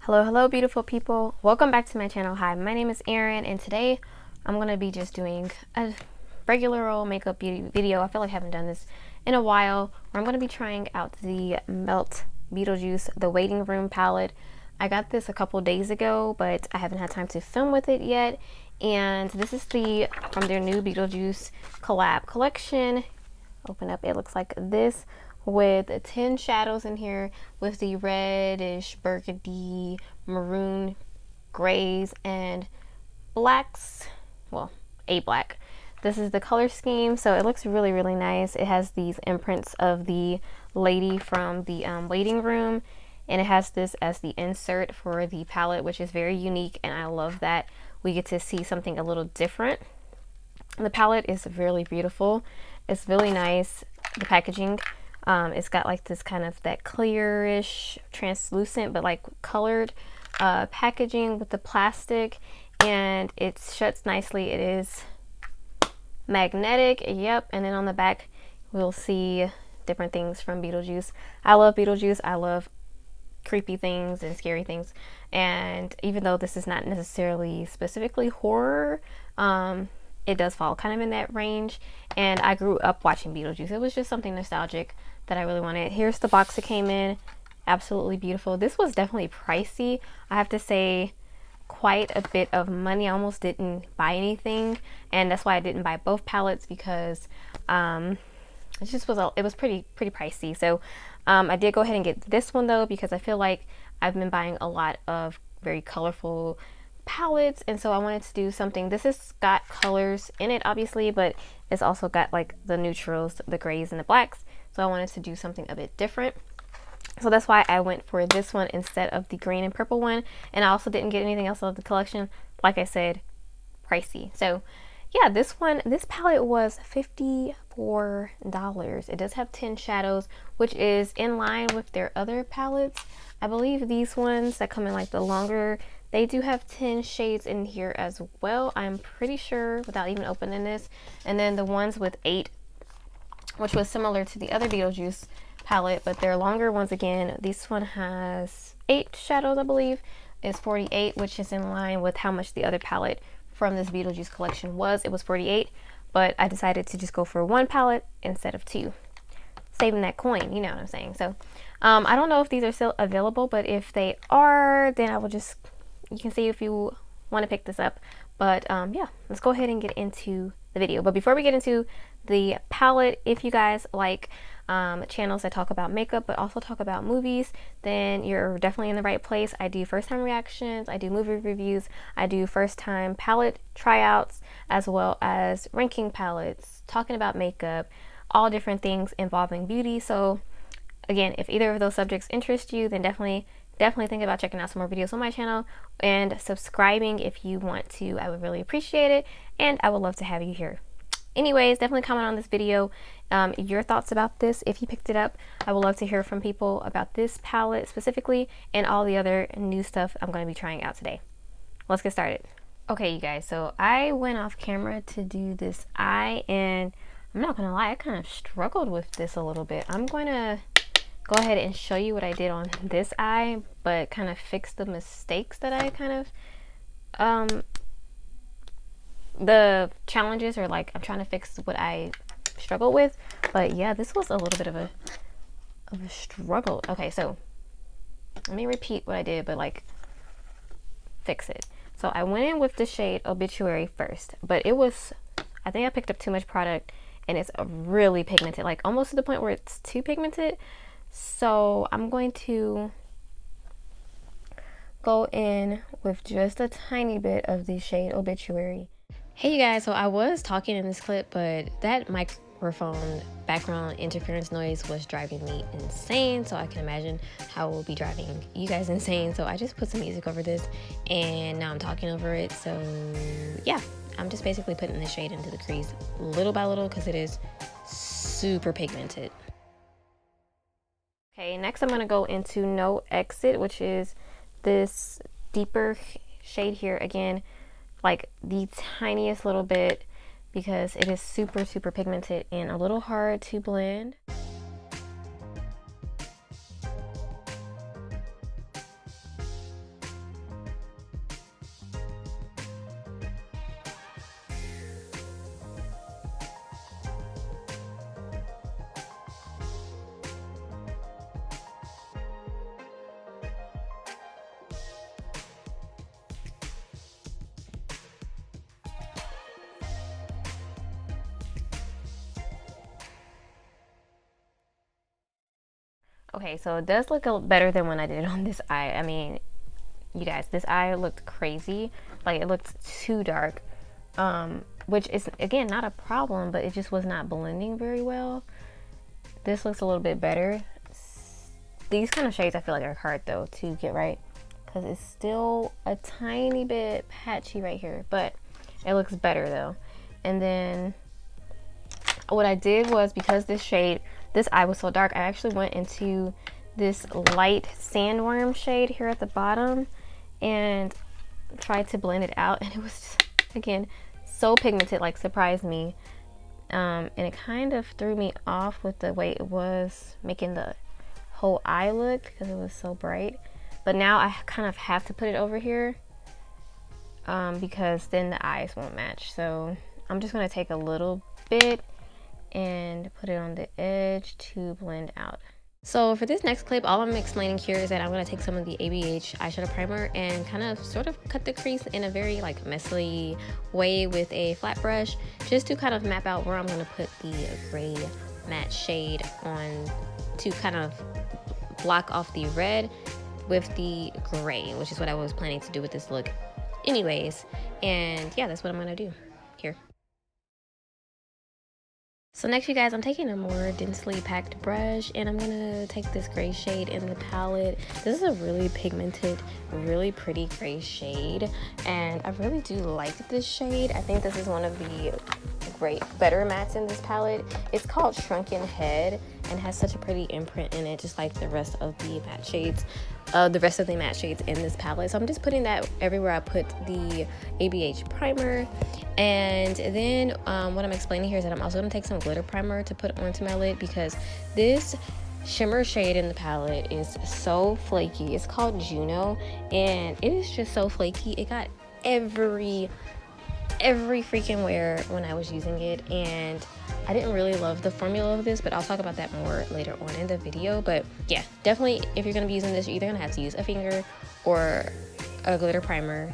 Hello beautiful people, welcome back to my channel. Hi, my name is Erin and today I'm gonna be just doing a regular old makeup beauty video. I feel like I haven't done this in a while, where I'm gonna be trying out the Melt Beetlejuice The Waiting Room palette. I got this a couple days ago, but I haven't had time to film with it yet, and this is from their new Beetlejuice collab collection. Open up, it looks like this, with 10 shadows in here with the reddish, burgundy, maroon, grays, and blacks. Well, a black. This is the color scheme, so it looks really nice. It has these imprints of the lady from the waiting room, and it has this as the insert for the palette, which is very unique, and I love that we get to see something a little different. The palette is really beautiful. It's really nice. The packaging, it's got like this kind of that clearish, translucent, but like colored packaging with the plastic, and it shuts nicely. It is magnetic, yep. And then on the back we'll see different things from Beetlejuice. I love Beetlejuice. I love creepy things and scary things, and even though this is not necessarily specifically horror, it does fall kind of in that range, and I grew up watching Beetlejuice. It was just something nostalgic that I really wanted. Here's the box it came in. Absolutely beautiful. This was definitely pricey. I have to say, quite a bit of money. I almost didn't buy anything, and that's why I didn't buy both palettes, because it was pretty pricey. So I did go ahead and get this one though, because I feel like I've been buying a lot of very colorful palettes, and so I wanted to do something. This has got colors in it obviously, but it's also got like the neutrals, the grays and the blacks, so I wanted to do something a bit different. So that's why I went for this one instead of the green and purple one, and I also didn't get anything else out of the collection. Like I said, pricey. So yeah, this palette was $54. It does have 10 shadows, which is in line with their other palettes. I believe these ones that come in like the longer, they do have 10 shades in here as well, I'm pretty sure, without even opening this. And then the ones with 8, which was similar to the other Beetlejuice palette, but they're longer ones again. This one has 8 shadows, I believe, is 48, which is in line with how much the other palette from this Beetlejuice collection was. It was 48, but I decided to just go for one palette instead of 2. Saving that coin, you know what I'm saying? So I don't know if these are still available, but if they are, then I will just, you can see if you want to pick this up. But yeah, let's go ahead and get into the video. But before we get into the palette, if you guys like channels that talk about makeup but also talk about movies, then you're definitely in the right place. I do first time reactions, I do movie reviews, I do first time palette tryouts, as well as ranking palettes, talking about makeup, all different things involving beauty. So again, if either of those subjects interest you, then definitely think about checking out some more videos on my channel and subscribing if you want to. I would really appreciate it, and I would love to have you here. Anyways, definitely comment on this video your thoughts about this if you picked it up. I would love to hear from people about this palette specifically and all the other new stuff I'm going to be trying out today. Let's get started. Okay, you guys, so I went off camera to do this eye, and I'm not gonna lie, I kind of struggled with this a little bit. I'm going to go ahead and show you what I did on this eye, but kind of fix the mistakes that I kind of the challenges, or like I'm trying to fix what I struggled with. But yeah, this was a little bit of a struggle. Okay, so let me repeat what I did, but like fix it. So I went in with the shade Obituary first, but it was, I think I picked up too much product, and it's really pigmented, like almost to the point where it's too pigmented. So I'm going to go in with just a tiny bit of the shade Obituary. Hey you guys, so I was talking in this clip, but that microphone background interference noise was driving me insane, so I can imagine how it will be driving you guys insane. So I just put some music over this, and now I'm talking over it. So yeah, I'm just basically putting the shade into the crease little by little, because it is super pigmented. Okay, next I'm going to go into No Exit, which is this deeper shade here. Again, like the tiniest little bit, because it is super pigmented and a little hard to blend. Okay, so it does look a better than when I did it on this eye. I mean, you guys, this eye looked crazy. Like, it looked too dark. Which is, again, not a problem, but it just was not blending very well. This looks a little bit better. These kind of shades I feel like are hard, though, to get right. Because it's still a tiny bit patchy right here. But it looks better, though. And then what I did was, because this eye was so dark, I actually went into this light sandworm shade here at the bottom and tried to blend it out, and it was, again, so pigmented, like surprised me. And it kind of threw me off with the way it was making the whole eye look, because it was so bright. But now I kind of have to put it over here because then the eyes won't match. So I'm just going to take a little bit and put it on the edge to blend out. So for this next clip, all I'm explaining here is that I'm going to take some of the ABH eyeshadow primer and kind of sort of cut the crease in a very like messy way with a flat brush, just to kind of map out where I'm going to put the gray matte shade on, to kind of block off the red with the gray, which is what I was planning to do with this look anyways. And yeah, that's what I'm going to do here. So next, you guys, I'm taking a more densely packed brush and I'm gonna take this gray shade in the palette. This is a really pigmented, really pretty gray shade, and I really do like this shade. I think this is one of the better mattes in this palette. It's called Shrunken Head and has such a pretty imprint in it, just like the rest of the matte shades. In this palette. So I'm just putting that everywhere I put the ABH primer. And then what I'm explaining here is that I'm also going to take some glitter primer to put onto my lid, because this shimmer shade in the palette is so flaky. It's called Juno, and it is just so flaky. It got every freaking wear when I was using it, and I didn't really love the formula of this, but I'll talk about that more later on in the video. But yeah, definitely if you're going to be using this, you're either going to have to use a finger or a glitter primer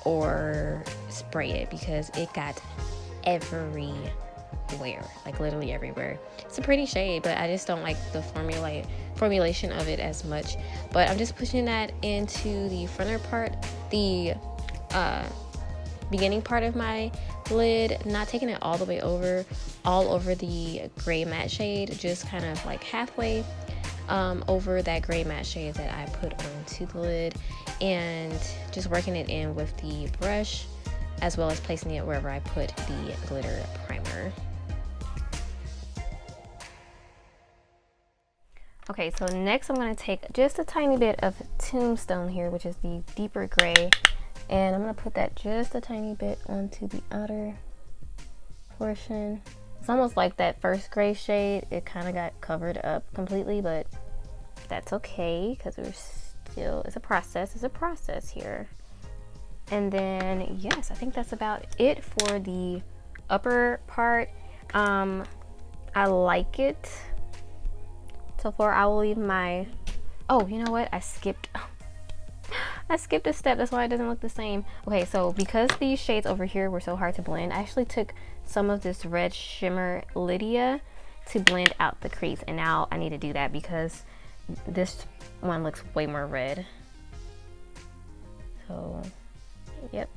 or spray it, because it got everywhere, like literally everywhere. It's a pretty shade, but I just don't like the formulation of it as much. But I'm just pushing that into the fronter part, the beginning part of my lid, not taking it all the way over, all over the gray matte shade, just kind of like halfway over that gray matte shade that I put onto the lid, and just working it in with the brush, as well as placing it wherever I put the glitter primer. Okay, so next I'm going to take just a tiny bit of Tombstone here, which is the deeper gray, and I'm going to put that just a tiny bit onto the outer portion. It's almost like that first gray shade, it kind of got covered up completely, but that's okay, because it's a process here. And then yes, I think that's about it for the upper part. I like it so far. I will leave my, oh, you know what, I skipped a step, that's why it doesn't look the same. Okay, so because these shades over here were so hard to blend, I actually took some of this red shimmer Lydia to blend out the crease, and now I need to do that because this one looks way more red. So yep.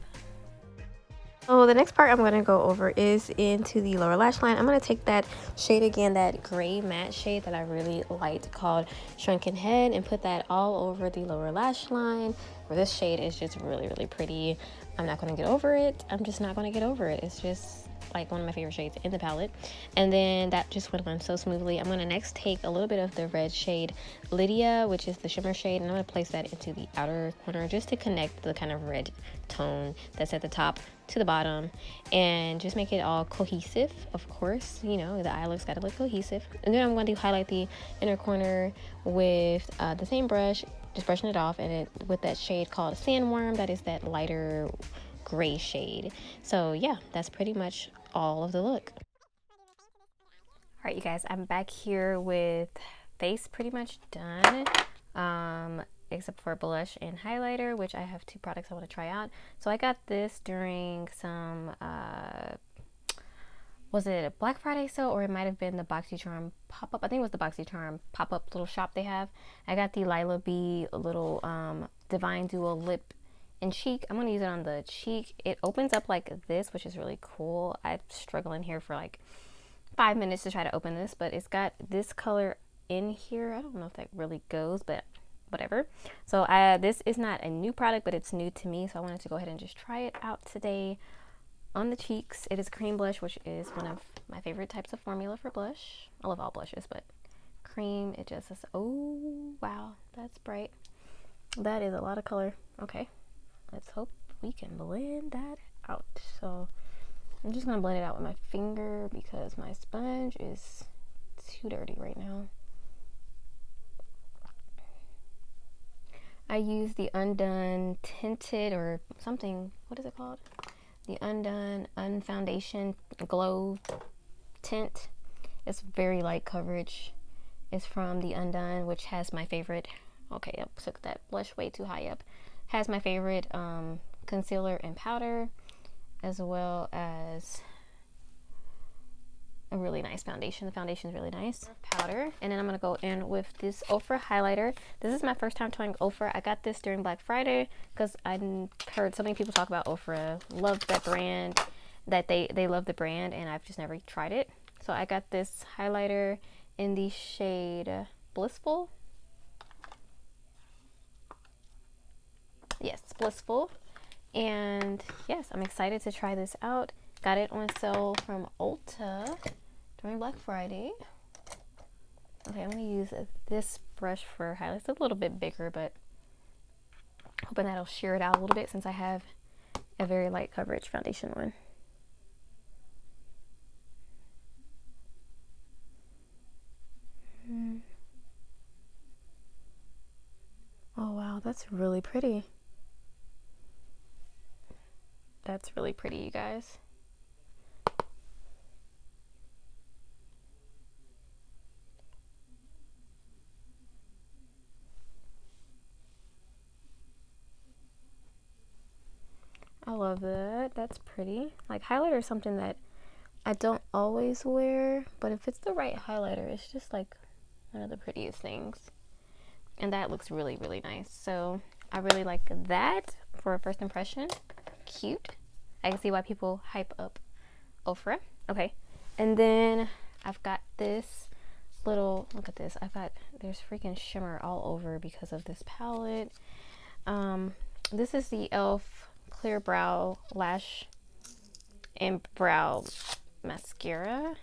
So the next part I'm going to go over is into the lower lash line. I'm going to take that shade again, that gray matte shade that I really liked called Shrunken Head, and put that all over the lower lash line, where this shade is just really, really pretty. I'm not going to get over it. I'm just not going to get over it. It's just like one of my favorite shades in the palette. And then that just went on so smoothly. I'm going to next take a little bit of the red shade Lydia, which is the shimmer shade, and I'm going to place that into the outer corner just to connect the kind of red tone that's at the top to the bottom, and just make it all cohesive. Of course, you know, the eye looks got to look cohesive. And then I'm going to highlight the inner corner with the same brush, just brushing it off, and with that shade called Sandworm, that is that lighter gray shade. So yeah, that's pretty much all of the look. All right, you guys, I'm back here with face pretty much done, except for blush and highlighter, which I have two products I want to try out. So I got this during some was it a Black Friday sale, or it might have been the BoxyCharm pop-up. I think it was the BoxyCharm pop-up little shop they have. I got the Lila B little Divine Duo lip and cheek. I'm gonna use it on the cheek. It opens up like this, which is really cool. I'm struggling here for like 5 minutes to try to open this, but it's got this color in here. I don't know if that really goes, but whatever. So this is not a new product, but it's new to me, so I wanted to go ahead and just try it out today on the cheeks. It is cream blush, which is one of my favorite types of formula for blush. I love all blushes, but cream, it just is, oh wow, that's bright. That is a lot of color. Okay, let's hope we can blend that out. So I'm just gonna blend it out with my finger because my sponge is too dirty right now. I use the Undone Tinted or something, what is it called? The Undone Unfoundation Glow Tint. It's very light coverage. It's from the Undone, which has my favorite, okay, I took that blush way too high up. Has my favorite concealer and powder, as well as a really nice foundation. The foundation is really nice. Powder. And then I'm going to go in with this Ofra Highlighter. This is my first time trying Ofra. I got this during Black Friday because I heard so many people talk about Ofra. Loved that brand. That they love the brand, and I've just never tried it. So I got this highlighter in the shade Blissful. Yes, Blissful. And yes, I'm excited to try this out. Got it on sale from Ulta during Black Friday. Okay, I'm going to use this brush for highlights. It's a little bit bigger, but hoping that'll sheer it out a little bit since I have a very light coverage foundation on. Oh wow, that's really pretty. That's really pretty, you guys. I love that. That's pretty. Like, highlighter is something that I don't always wear, but if it's the right highlighter, it's just like one of the prettiest things. And that looks really, really nice. So I really like that for a first impression. Cute. I can see why people hype up Ofra. Okay. And then I've got this little, look at this. There's freaking shimmer all over because of this palette. This is the e.l.f. Clear Brow Lash and Brow Mascara.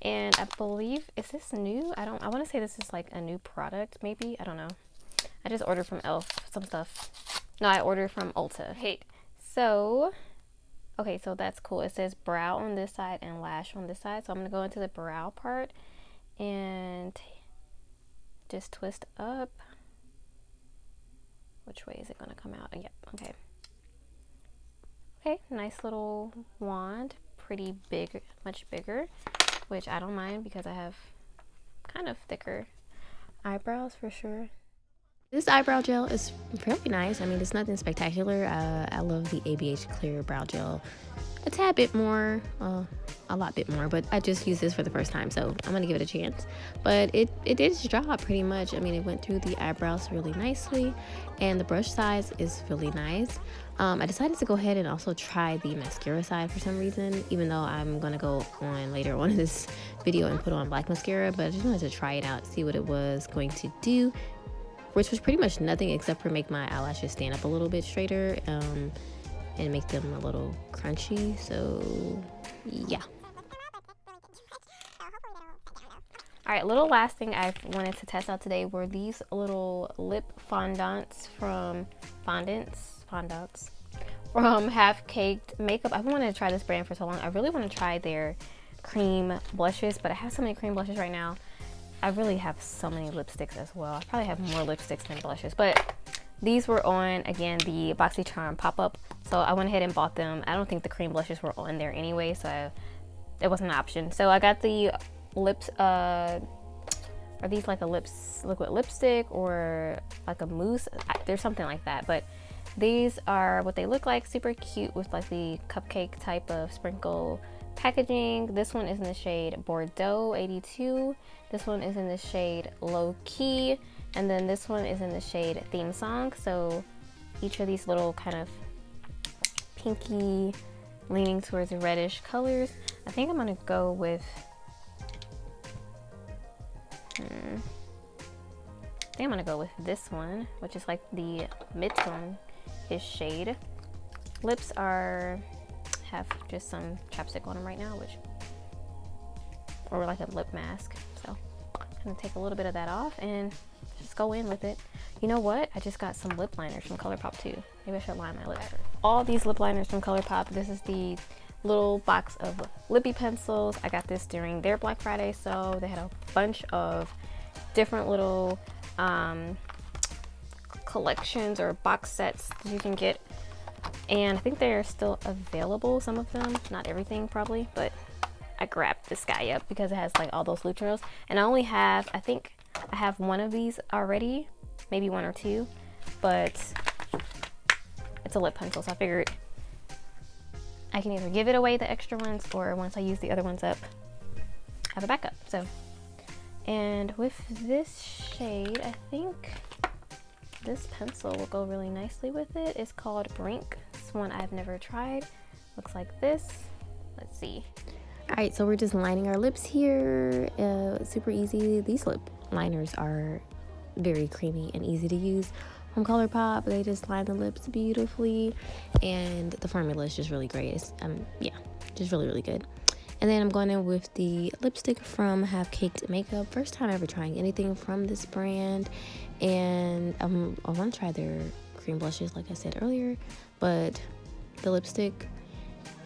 And I believe, is this new? I want to say this is like a new product, maybe. I don't know. I just ordered from e.l.f. some stuff. No, I ordered from Ulta. Hey, so, okay, so that's cool. It says brow on this side and lash on this side. So I'm going to go into the brow part and just twist up. Which way is it going to come out? Yep, okay. Okay, nice little wand. Pretty big, much bigger. Which I don't mind because I have kind of thicker eyebrows for sure. This eyebrow gel is fairly nice. I mean, it's nothing spectacular. I love the ABH Clear Brow Gel a tad bit more, a lot bit more, but I just used this for the first time, so I'm gonna give it a chance. But it did its job pretty much. I mean, it went through the eyebrows really nicely, and the brush size is really nice. I decided to go ahead and also try the mascara side for some reason, even though I'm gonna go on later on in this video and put on black mascara, but I just wanted to try it out, see what it was going to do, which was pretty much nothing except for make my eyelashes stand up a little bit straighter, and make them a little crunchy. So yeah. All right, little last thing I wanted to test out today were these little lip fondants from Fondants from Half Caked Makeup. I've been wanting to try this brand for so long. I really want to try their cream blushes, but I have so many cream blushes right now. I really have so many lipsticks as well. I probably have more lipsticks than blushes, but these were on, again, the BoxyCharm pop-up, so I went ahead and bought them. I don't think the cream blushes were on there anyway, so it wasn't an option. So I got the lips, are these like a liquid lipstick or like a mousse? There's something like that, but these are what they look like. Super cute with like the cupcake type of sprinkle packaging. This one is in the shade Bordeaux 82. This one is in the shade Low Key. And then this one is in the shade Theme Song. So each of these little kind of pinky leaning towards reddish colors. I think I'm gonna go with this one, which is like the mid-tone-ish shade. Lips have just some chapstick on them right now, or like a lip mask. So I'm gonna take a little bit of that off and just go in with it. You know what? I just got some lip liners from ColourPop too. Maybe I should line my lips. All these lip liners from ColourPop. This is the little box of lippy pencils. I got this during their Black Friday, so they had a bunch of different little collections or box sets that you can get, and I think they're still available, some of them, not everything probably, but I grabbed this guy up because it has like all those loop trails, and I think I have one of these already, maybe one or two, but it's a lip pencil, so I figured I can either give it away, the extra ones, or once I use the other ones up, have a backup. So, and with this shade, I think this pencil will go really nicely with it. It's called Brink. This one I've never tried. Looks like this. Let's see. All right, so we're just lining our lips here. Super easy. These lip liners are very creamy and easy to use. From ColourPop, they just line the lips beautifully, and the formula is just really great. It's yeah, just really, really good. And then I'm going in with the lipstick from Half Caked Makeup. First time ever trying anything from this brand. And I want to try their cream blushes, like I said earlier. But the lipstick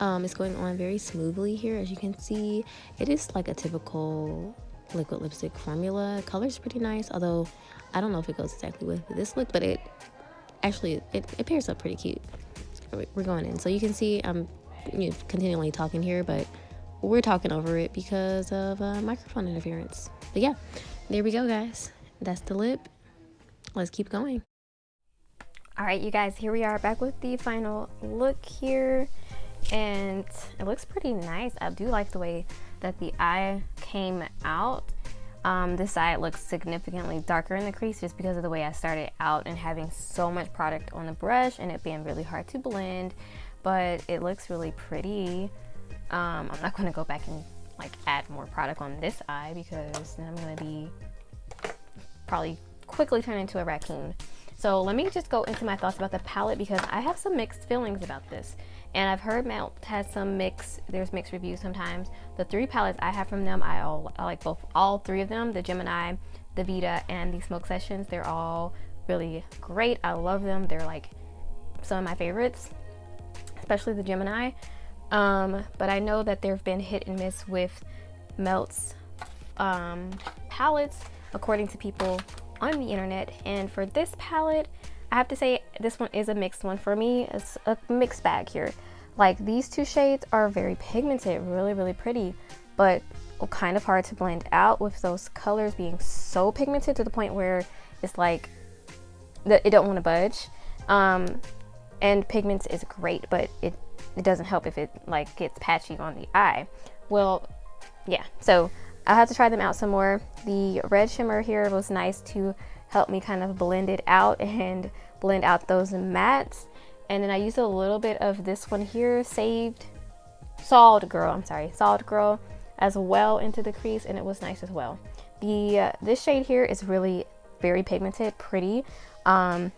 is going on very smoothly here. As you can see, it is like a typical liquid lipstick formula. Color's pretty nice, although I don't know if it goes exactly with this look, but it pairs up pretty cute. We're going in. So you can see I'm continually talking here, but we're talking over it because of microphone interference. But yeah, there we go, guys. That's the lip. Let's keep going. All right, you guys, here we are back with the final look here, and it looks pretty nice. I do like the way that the eye came out. This side looks significantly darker in the crease just because of the way I started out and having so much product on the brush and it being really hard to blend, but it looks really pretty. I'm not going to go back and like add more product on this eye because then I'm going to be probably quickly turn into a raccoon. So let me just go into my thoughts about the palette because I have some mixed feelings about this. And I've heard Melt has some there's mixed reviews sometimes. The three palettes I have from them, I like all three of them, the Gemini, the Vita, and the Smoke Sessions. They're all really great. I love them. They're like some of my favorites, especially the Gemini. But I know that there have been hit and miss with Melt's palettes, according to people on the internet. And for this palette, I have to say this one is a mixed one. For me, it's a mixed bag here. Like these two shades are very pigmented, really, really pretty, but kind of hard to blend out with those colors being so pigmented to the point where it's like it don't want to budge. And pigments is great, but it doesn't help if it like gets patchy on the eye. Well, yeah, so I'll have to try them out some more. The red shimmer here was nice to help me kind of blend it out and blend out those mattes. And then I used a little bit of this one here, Solid Girl as well into the crease, and it was nice as well. This shade here is really very pigmented, pretty. I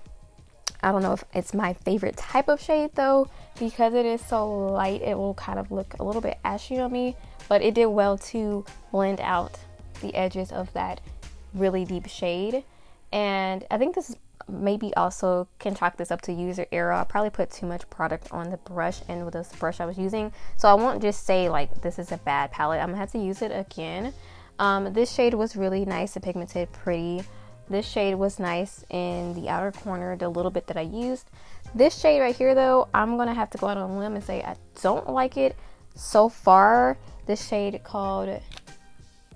don't know if it's my favorite type of shade though, because it is so light, it will kind of look a little bit ashy on me, but it did well to blend out the edges of that really deep shade. And I think this is maybe also can chalk this up to user error. I probably put too much product on the brush and with this brush I was using, so I won't just say like this is a bad palette. I'm gonna have to use it again. This shade was really nice and pigmented, pretty. This shade was nice in the outer corner, the little bit that I used. This shade right here though, I'm gonna have to go out on a limb and say I don't like it so far. This shade called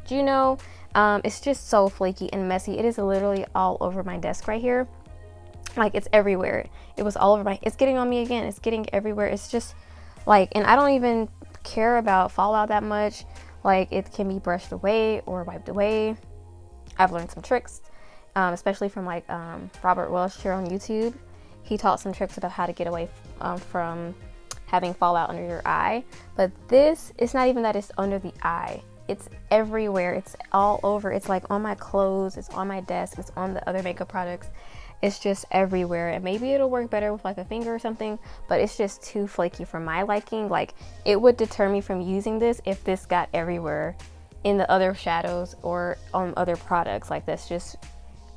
Juno. It's just so flaky and messy. It is literally all over my desk right here. Like it's everywhere. It was all over it's getting on me again. It's getting everywhere. It's just like, and I don't even care about fallout that much. Like, it can be brushed away or wiped away. I've learned some tricks, especially from like Robert Welsh here on YouTube. He taught some tricks about how to get away from having fallout under your eye. But this, it's not even that it's under the eye. It's everywhere. It's all over. It's like on my clothes. It's on my desk. It's on the other makeup products. It's just everywhere. And maybe it'll work better with like a finger or something, but it's just too flaky for my liking. Like, it would deter me from using this if this got everywhere in the other shadows or on other products. Like, that's just,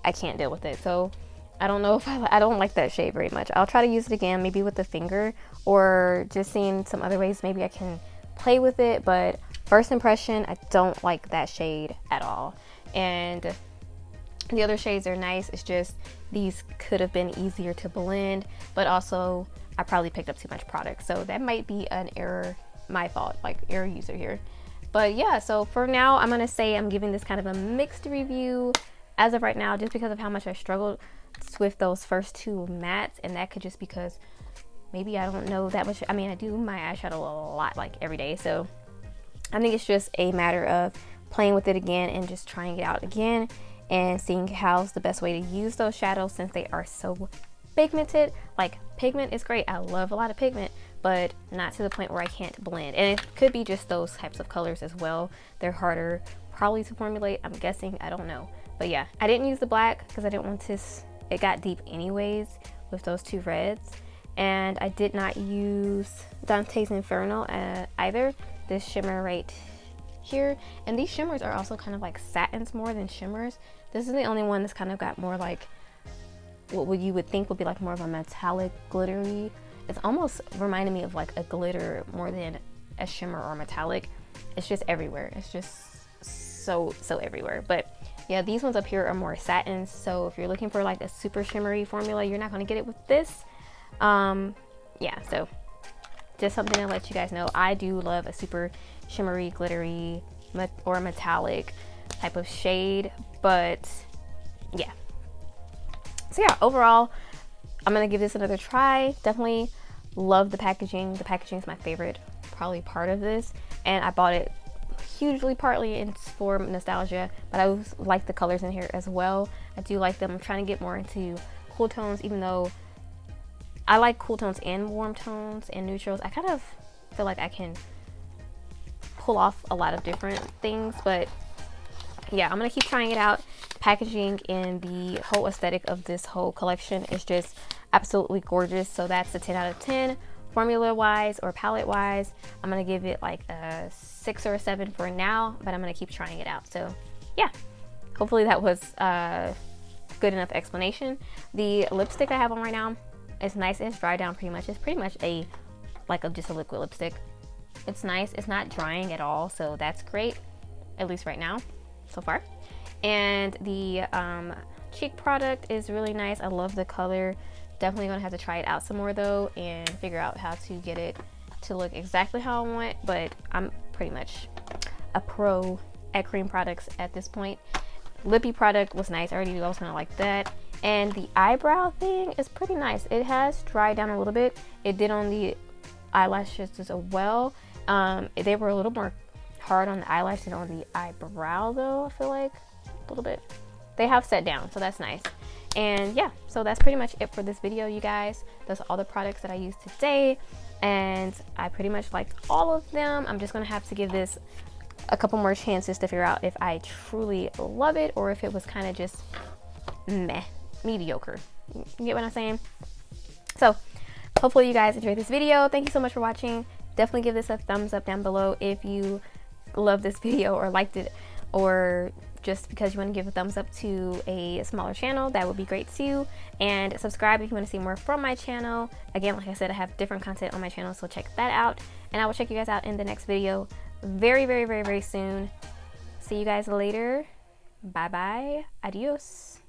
I can't deal with it. So I don't know if I don't like that shade very much. I'll try to use it again, maybe with the finger, or just seeing some other ways maybe I can play with it. But first impression, I don't like that shade at all. And the other shades are nice. It's just these could have been easier to blend, but also I probably picked up too much product. So that might be an error, my fault, like error user here. But yeah, so for now, I'm gonna say I'm giving this kind of a mixed review as of right now, just because of how much I struggled with those first two mattes. And that could just because maybe I don't know that much. I mean, I do my eyeshadow a lot, like every day. So I think it's just a matter of playing with it again and just trying it out again and seeing how's the best way to use those shadows, since they are so pigmented. Like, pigment is great. I love a lot of pigment, but not to the point where I can't blend. And it could be just those types of colors as well. They're harder probably to formulate, I'm guessing. I don't know. But yeah, I didn't use the black because I didn't want this. It got deep anyways with those two reds. And I did not use Dante's Inferno either. This shimmer right here. And these shimmers are also kind of like satins more than shimmers. This is the only one that's kind of got more like what you would think would be like more of a metallic glittery. It's almost reminded me of like a glitter more than a shimmer or metallic. It's just everywhere. It's just so everywhere. But yeah, these ones up here are more satins. So if you're looking for like a super shimmery formula, you're not going to get it with this. Yeah, so just something to let you guys know. I do love a super shimmery, glittery, or metallic type of shade. But yeah. So yeah, overall, I'm going to give this another try. Definitely love the packaging. The packaging is my favorite probably part of this. And I bought it hugely partly for nostalgia, but I like the colors in here as well. I do like them. I'm trying to get more into cool tones, even though I like cool tones and warm tones and neutrals. I kind of feel like I can pull off a lot of different things, but yeah, I'm gonna keep trying it out. Packaging and the whole aesthetic of this whole collection is just absolutely gorgeous. So that's a 10 out of 10. Formula wise or palette wise, I'm gonna give it like a 6 or a 7 for now, but I'm gonna keep trying it out. So yeah, hopefully that was a good enough explanation. The lipstick I have on right now is nice. It's dried down pretty much. It's pretty much just a liquid lipstick. It's nice. It's not drying at all, so that's great, at least right now so far. And the cheek product is really nice. I love the color. Definitely gonna have to try it out some more though and figure out how to get it to look exactly how I want, but I'm pretty much a pro at cream products at this point. Lippy product was nice. I already was gonna like that. And the eyebrow thing is pretty nice. It has dried down a little bit. It did on the eyelashes as well. They were a little more hard on the eyelash than on the eyebrow though, I feel like a little bit. They have set down, so that's nice. And yeah, so that's pretty much it for this video, you guys. Those are all the products that I used today, and I pretty much liked all of them. I'm just gonna have to give this a couple more chances to figure out if I truly love it or if it was kind of just meh, mediocre. You get what I'm saying? So hopefully you guys enjoyed this video. Thank you so much for watching. Definitely give this a thumbs up down below if you love this video or liked it, or just because you want to give a thumbs up to a smaller channel, that would be great too. And subscribe if you want to see more from my channel. Again, like I said, I have different content on my channel, so check that out. And I will check you guys out in the next video very soon. See you guys later. Bye bye. Adios.